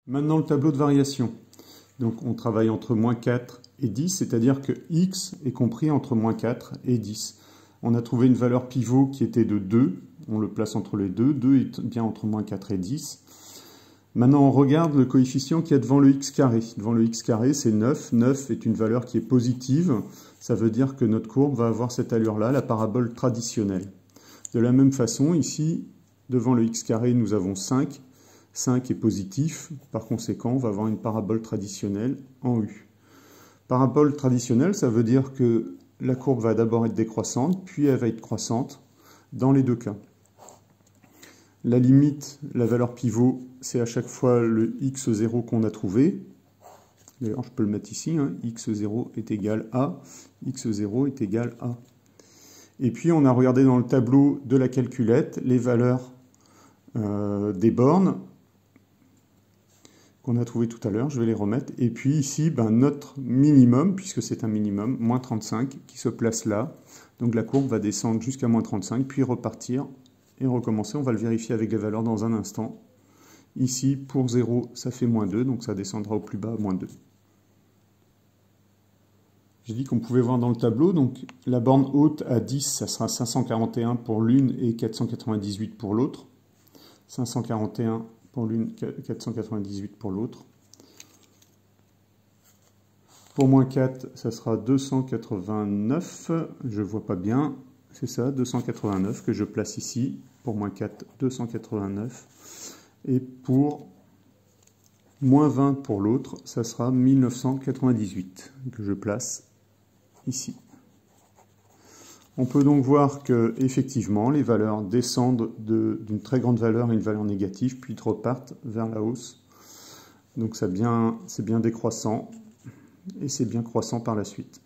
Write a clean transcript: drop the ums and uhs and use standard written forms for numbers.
Maintenant, le tableau de variation. Donc, on travaille entre moins 4 et 10, c'est-à-dire que x est compris entre moins 4 et 10. On a trouvé une valeur pivot qui était de 2. On le place entre les deux. 2 est bien entre moins 4 et 10. Maintenant, on regarde le coefficient qui est devant le x carré. Devant le x carré, c'est 9. 9 est une valeur qui est positive. Ça veut dire que notre courbe va avoir cette allure-là, la parabole traditionnelle. De la même façon, ici, devant le x carré, nous avons 5. 5 est positif, par conséquent, on va avoir une parabole traditionnelle en U. Parabole traditionnelle, ça veut dire que la courbe va d'abord être décroissante, puis elle va être croissante dans les deux cas. La limite, la valeur pivot, c'est à chaque fois le x0 qu'on a trouvé. D'ailleurs, je peux le mettre ici, hein, x0 est égal à, x0 est égal à. Et puis, on a regardé dans le tableau de la calculette les valeurs des bornes qu'on a trouvé tout à l'heure, je vais les remettre. Et puis ici, notre minimum, puisque c'est un minimum, moins 35, qui se place là. Donc la courbe va descendre jusqu'à moins 35, puis repartir et recommencer. On va le vérifier avec les valeurs dans un instant. Ici, pour 0, ça fait moins 2, donc ça descendra au plus bas à moins 2. J'ai dit qu'on pouvait voir dans le tableau, donc la borne haute à 10, ça sera 541 pour l'une et 498 pour l'autre. 541 pour l'une, 498 pour l'autre. Pour moins 4, ça sera 289, je ne vois pas bien, c'est ça, 289 que je place ici. Pour moins 4, 289. Et pour moins 20 pour l'autre, ça sera 1998 que je place ici. On peut donc voir que effectivement les valeurs descendent d'une très grande valeur à une valeur négative, puis repartent vers la hausse. Donc c'est bien décroissant, et c'est bien croissant par la suite.